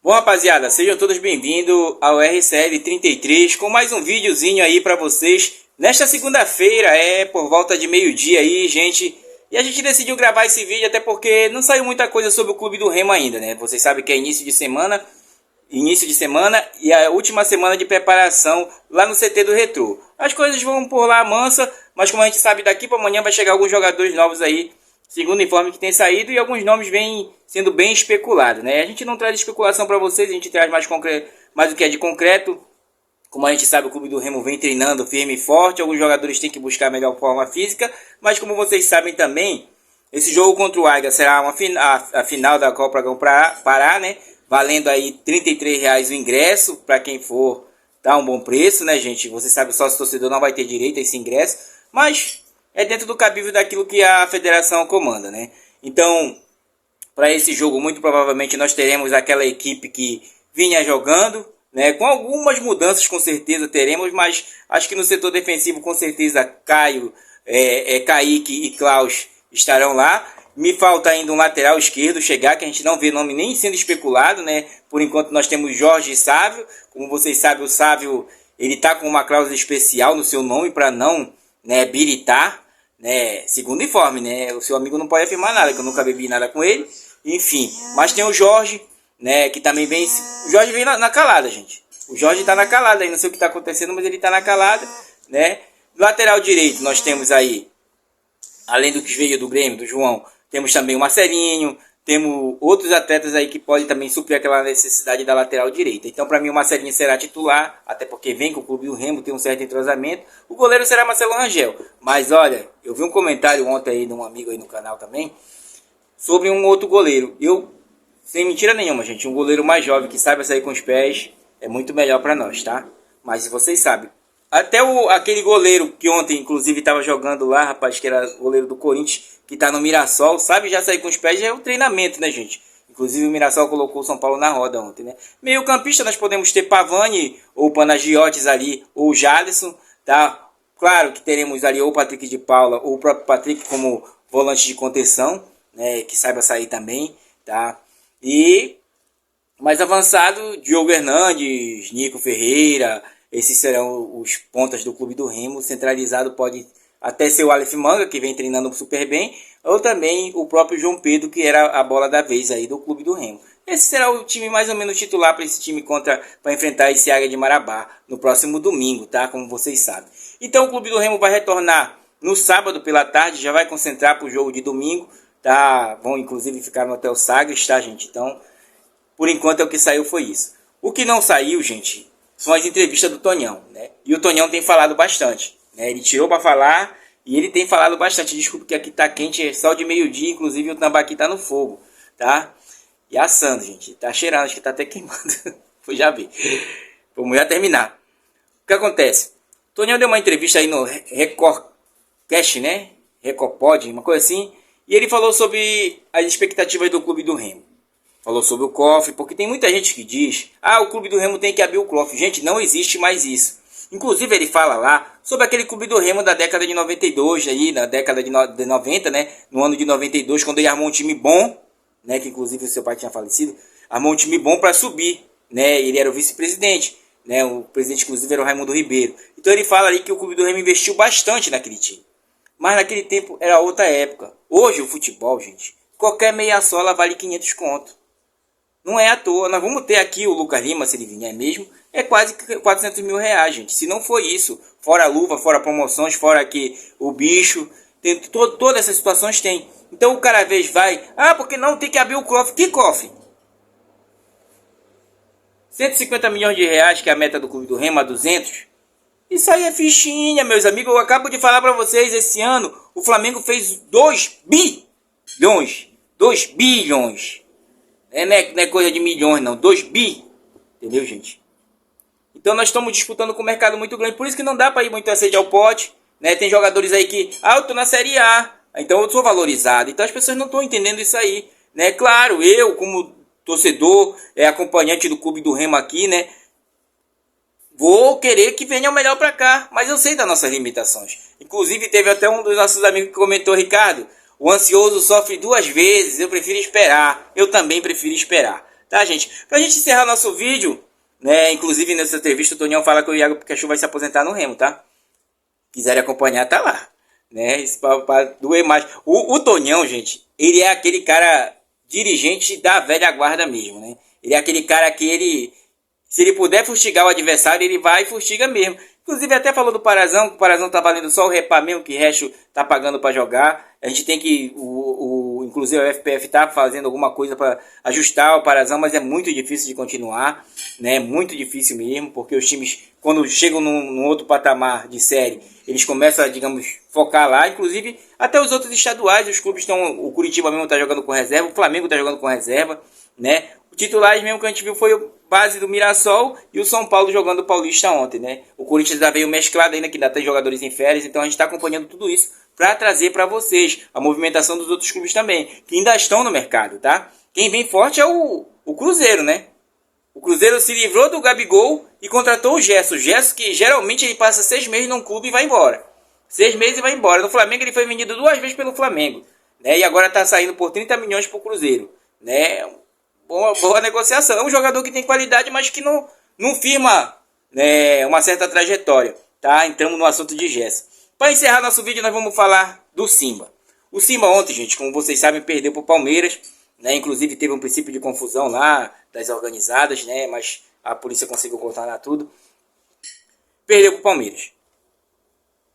Bom, rapaziada, sejam todos bem-vindos ao RCL 33 com mais um videozinho aí pra vocês. Nesta segunda-feira, por volta de meio-dia aí, gente. E a gente decidiu gravar esse vídeo até porque não saiu muita coisa sobre o Clube do Remo ainda, né? Vocês sabem que é início de semana e a última semana de preparação lá no CT do Retrô. As coisas vão por lá mansa, mas como a gente sabe, daqui para amanhã vai chegar alguns jogadores novos aí, segundo o informe que tem saído, e alguns nomes vêm sendo bem especulados, né? A gente não traz especulação para vocês, a gente traz mais do que é de concreto. Como a gente sabe, o Clube do Remo vem treinando firme e forte, alguns jogadores têm que buscar a melhor forma física, mas como vocês sabem também, esse jogo contra o Águia será a final da Copa Dragão Pará, né? Valendo aí R$ 33 o ingresso, para quem for, tá um bom preço, né, gente? Você sabe, o sócio torcedor não vai ter direito a esse ingresso, mas é dentro do cabível daquilo que a federação comanda, né? Então, para esse jogo, muito provavelmente nós teremos aquela equipe que vinha jogando, né? Com algumas mudanças, com certeza teremos, mas acho que no setor defensivo, com certeza, Kaique e Klaus estarão lá. Me falta ainda um lateral esquerdo chegar, que a gente não vê nome nem sendo especulado, né? Por enquanto nós temos Jorge e Sávio. Como vocês sabem, o Sávio ele tá com uma cláusula especial no seu nome para não, né, habilitar, né? Segundo informe, né? O seu amigo não pode afirmar nada, que eu nunca bebi nada com ele. Enfim, mas tem o Jorge, né? Que também vem. O Jorge vem na calada, gente. O Jorge tá na calada aí, não sei o que tá acontecendo, mas ele tá na calada, né? Lateral direito nós temos aí, além do que veio do Grêmio, do João, temos também o Marcelinho, temos outros atletas aí que podem também suprir aquela necessidade da lateral direita. Então, para mim, o Marcelinho será titular, até porque vem com o Clube do Remo, tem um certo entrosamento. O goleiro será Marcelo Rangel. Mas, olha, eu vi um comentário ontem aí de um amigo aí no canal também, sobre um outro goleiro. Sem mentira nenhuma, gente, um goleiro mais jovem que saiba sair com os pés é muito melhor para nós, tá? Mas se vocês sabem, até aquele goleiro que ontem, inclusive, estava jogando lá, rapaz, que era goleiro do Corinthians, que tá no Mirassol, sabe já sair com os pés, já é o treinamento, né, gente? Inclusive o Mirassol colocou o São Paulo na roda ontem, né? Meio campista nós podemos ter Pavani, ou Panagiotis ali, ou Jadson, tá? Claro que teremos ali ou o Patrick de Paula, ou o próprio Patrick como volante de contenção, né? Que saiba sair também, tá? E mais avançado, Diogo Hernandes, Nico Ferreira, esses serão os pontas do Clube do Remo. Centralizado pode até ser o Aleph Manga, que vem treinando super bem, ou também o próprio João Pedro, que era a bola da vez aí do Clube do Remo. Esse será o time mais ou menos titular para esse time para enfrentar esse Águia de Marabá no próximo domingo, tá? Como vocês sabem. Então o Clube do Remo vai retornar no sábado pela tarde, já vai concentrar para o jogo de domingo, tá? Vão inclusive ficar no Hotel Sagres, tá, gente? Então, por enquanto o que saiu foi isso. O que não saiu, gente, são as entrevistas do Tonhão, né? E o Tonhão tem falado bastante. Ele tirou para falar e ele tem falado bastante. Desculpa que aqui tá quente, é só de meio-dia, inclusive o tambaqui tá no fogo, tá? E assando, gente. Tá cheirando, acho que tá até queimando. Foi já ver. Vamos já terminar. O que acontece? O Tonhão deu uma entrevista aí no Recordcast, né? Recopod, uma coisa assim. E ele falou sobre as expectativas do Clube do Remo. Falou sobre o cofre, porque tem muita gente que diz: ah, o Clube do Remo tem que abrir o cofre. Gente, não existe mais isso. Inclusive ele fala lá sobre aquele Clube do Remo da década de 92, aí, na década de 90, né? No ano de 92, quando ele armou um time bom, né? Que inclusive o seu pai tinha falecido, armou um time bom para subir, né? Ele era o vice-presidente, né? O presidente inclusive era o Raimundo Ribeiro. Então ele fala ali que o Clube do Remo investiu bastante naquele time. Mas naquele tempo era outra época. Hoje o futebol, gente, qualquer meia sola vale 500 conto. Não é à toa. Nós vamos ter aqui o Lucas Lima, se ele vier mesmo, é quase 400 mil reais, gente. Se não for isso, fora a luva, fora promoções, fora aqui o bicho, tem todas essas situações tem. Então o cara às vezes vai, porque não tem que abrir o cofre. Que cofre? 150 milhões de reais, que é a meta do Clube do Remo, a 200. Isso aí é fichinha, meus amigos. Eu acabo de falar para vocês, esse ano o Flamengo fez 2 bilhões. 2 bilhões. Não é coisa de milhões, não. 2 bi. Entendeu, gente? Então nós estamos disputando com um mercado muito grande. Por isso que não dá para ir muito a sede ao pote, né? Tem jogadores aí que... eu tô na Série A. Então eu sou valorizado. Então as pessoas não estão entendendo isso aí, né? Claro, eu como torcedor, acompanhante do Clube do Remo aqui, né? Vou querer que venha o melhor para cá. Mas eu sei das nossas limitações. Inclusive teve até um dos nossos amigos que comentou: Ricardo, o ansioso sofre 2 vezes, eu prefiro esperar. Eu também prefiro esperar. Tá, gente? Pra gente encerrar nosso vídeo, né? Inclusive nessa entrevista o Tonhão fala que o Iago Pikachu vai se aposentar no Remo, tá? Quiserem acompanhar, tá lá. Né? Isso pra doer mais. O Tonhão, gente, ele é aquele cara dirigente da velha guarda mesmo, né? Ele é aquele cara que ele... Se ele puder fustigar o adversário, ele vai e fustiga mesmo. Inclusive até falou do Parazão, que o Parazão tá valendo só o repá mesmo, que o resto tá pagando para jogar. A gente tem que... inclusive o FPF tá fazendo alguma coisa para ajustar o Parazão, mas é muito difícil de continuar, né? Muito difícil mesmo, porque os times, quando chegam num outro patamar de série, eles começam a, digamos, focar lá. Inclusive, até os outros estaduais, os clubes estão... O Curitiba mesmo tá jogando com reserva, o Flamengo tá jogando com reserva, né? O titulares mesmo que a gente viu foi o base do Mirassol e o São Paulo jogando o Paulista ontem, né? O Corinthians já veio mesclado ainda, que ainda tem jogadores em férias, então a gente está acompanhando tudo isso para trazer para vocês a movimentação dos outros clubes também, que ainda estão no mercado, tá? Quem vem forte é o Cruzeiro, né? O Cruzeiro se livrou do Gabigol e contratou o Gerson. O Gerson que geralmente ele passa 6 meses num clube e vai embora. 6 meses e vai embora. No Flamengo ele foi vendido 2 vezes pelo Flamengo, né? E agora está saindo por 30 milhões para o Cruzeiro, né? Boa negociação. É um jogador que tem qualidade, mas que não firma, né, uma certa trajetória. Tá? Entramos no assunto de Gerson. Para encerrar nosso vídeo, nós vamos falar do Simba. O Simba ontem, gente, como vocês sabem, perdeu para o Palmeiras. Né? Inclusive teve um princípio de confusão lá das organizadas, né? Mas a polícia conseguiu contornar tudo. Perdeu para o Palmeiras.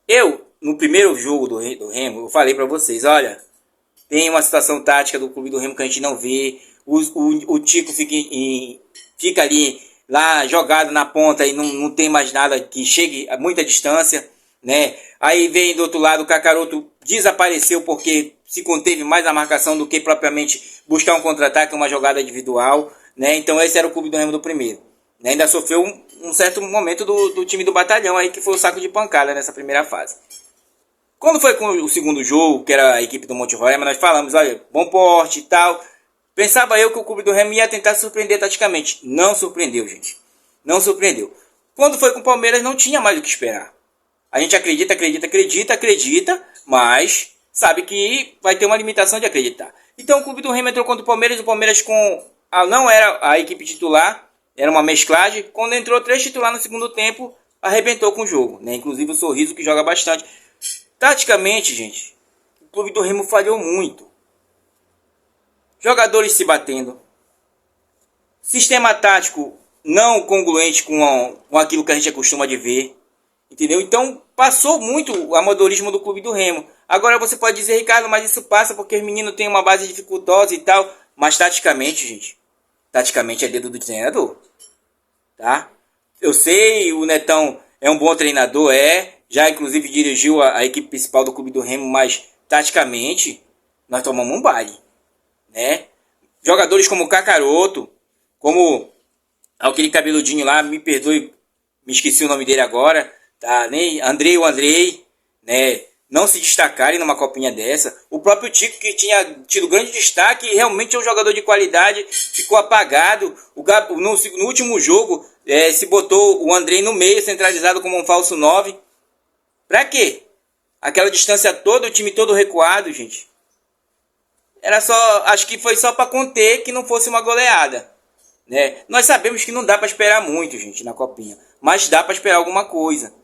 Eu, no primeiro jogo do Remo, eu falei para vocês, olha, tem uma situação tática do clube do Remo que a gente não vê. O Tico fica ali, lá jogado na ponta e não tem mais nada que chegue a muita distância, né? Aí vem do outro lado o Kakaroto desapareceu porque se conteve mais a marcação do que propriamente buscar um contra-ataque, uma jogada individual, né? Então esse era o clube do Remo do primeiro, né? Ainda sofreu um certo momento do time do Batalhão aí, que foi o saco de pancada nessa primeira fase. Quando foi com o segundo jogo, que era a equipe do Monte Roraima, nós falamos, olha, bom porte e tal. Pensava eu que o clube do Remo ia tentar surpreender taticamente. Não surpreendeu, gente. Não surpreendeu. Quando foi com o Palmeiras, não tinha mais o que esperar. A gente acredita, mas sabe que vai ter uma limitação de acreditar. Então o clube do Remo entrou contra o Palmeiras não era a equipe titular, era uma mesclagem. Quando entrou 3 titulares no segundo tempo, arrebentou com o jogo, né? Inclusive o Sorriso, que joga bastante. Taticamente, gente, o clube do Remo falhou muito. Jogadores se batendo. Sistema tático não congruente com aquilo que a gente acostuma de ver. Entendeu? Então, passou muito o amadorismo do clube do Remo. Agora você pode dizer, Ricardo, mas isso passa porque os meninos têm uma base dificultosa e tal. Mas taticamente, gente, taticamente é dedo do treinador. Tá? Eu sei, o Netão é um bom treinador, já inclusive dirigiu a equipe principal do clube do Remo, mas taticamente nós tomamos um baile. Né? Jogadores como o Kakaroto, como aquele cabeludinho lá, me perdoe, me esqueci o nome dele agora, tá? O Andrei, né? Não se destacarem numa copinha dessa. O próprio Tico, que tinha tido grande destaque, realmente é um jogador de qualidade, ficou apagado. No último jogo, se botou o Andrei no meio, centralizado como um falso 9. Pra quê? Aquela distância toda, o time todo recuado, gente. Acho que foi só para conter que não fosse uma goleada, né? Nós sabemos que não dá para esperar muito, gente, na copinha, mas dá para esperar alguma coisa,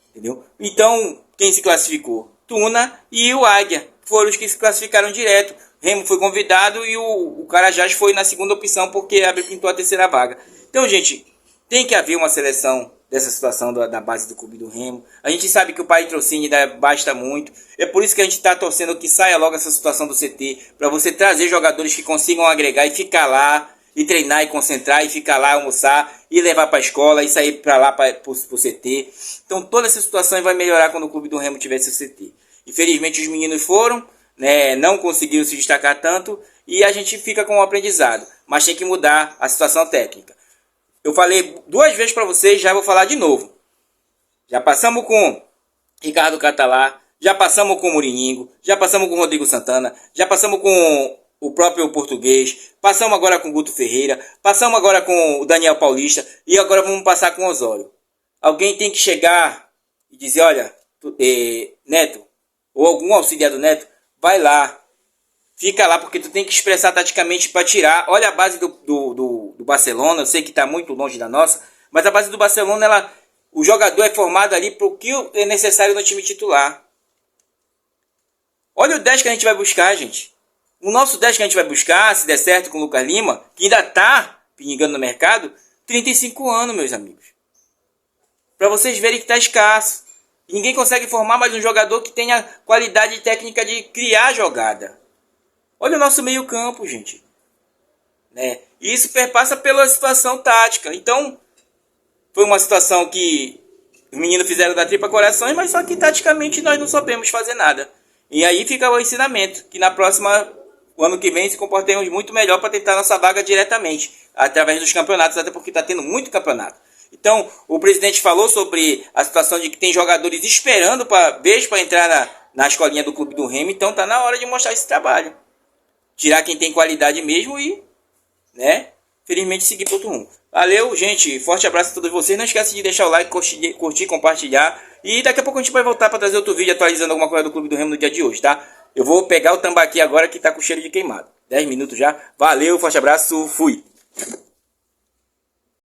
entendeu? Então, quem se classificou? Tuna e o Águia foram os que se classificaram direto. Remo foi convidado e o Carajás foi na segunda opção porque pintou a terceira vaga. Então, gente, tem que haver uma seleção dessa situação da base do clube do Remo. A gente sabe que o patrocínio basta muito. É por isso que a gente está torcendo que saia logo essa situação do CT, para você trazer jogadores que consigam agregar e ficar lá, e treinar e concentrar, e ficar lá, almoçar, e levar para a escola, e sair para lá para o CT. Então toda essa situação vai melhorar quando o clube do Remo tivesse o CT. Infelizmente os meninos foram, né, não conseguiram se destacar tanto, e a gente fica com o aprendizado. Mas tem que mudar a situação técnica. Eu falei 2 vezes para vocês, já vou falar de novo. Já passamos com Ricardo Catalá, já passamos com o Muriningo, já passamos com o Rodrigo Santana, já passamos com o próprio Português, passamos agora com o Guto Ferreira, passamos agora com o Daniel Paulista e agora vamos passar com o Osório. Alguém tem que chegar e dizer, olha, Neto, ou algum auxiliar do Neto, vai lá, fica lá porque tu tem que expressar taticamente para tirar. Olha a base do do Barcelona, eu sei que está muito longe da nossa, mas a base do Barcelona, o jogador é formado ali para o que é necessário no time titular. Olha o 10 que a gente vai buscar, gente. O nosso 10 que a gente vai buscar, se der certo com o Lucas Lima, que ainda está pingando no mercado, 35 anos, meus amigos. Para vocês verem que está escasso. E ninguém consegue formar mais um jogador que tenha qualidade técnica de criar jogada. Olha o nosso meio campo, gente. Né? E isso perpassa pela situação tática. Então, foi uma situação que os meninos fizeram da tripa corações, mas só que taticamente nós não sabemos fazer nada. E aí fica o ensinamento, que na próxima, o ano que vem, se comportemos muito melhor para tentar nossa vaga diretamente, através dos campeonatos, até porque está tendo muito campeonato. Então, o presidente falou sobre a situação de que tem jogadores esperando para entrar na escolinha do clube do Remo, então tá na hora de mostrar esse trabalho. Tirar quem tem qualidade mesmo e, né, felizmente seguir para outro rumo. Valeu, gente. Forte abraço a todos vocês. Não esquece de deixar o like, curtir, compartilhar. E daqui a pouco a gente vai voltar para trazer outro vídeo atualizando alguma coisa do Clube do Remo no dia de hoje, tá? Eu vou pegar o tambaqui agora que tá com cheiro de queimado. 10 minutos já. Valeu, forte abraço, fui.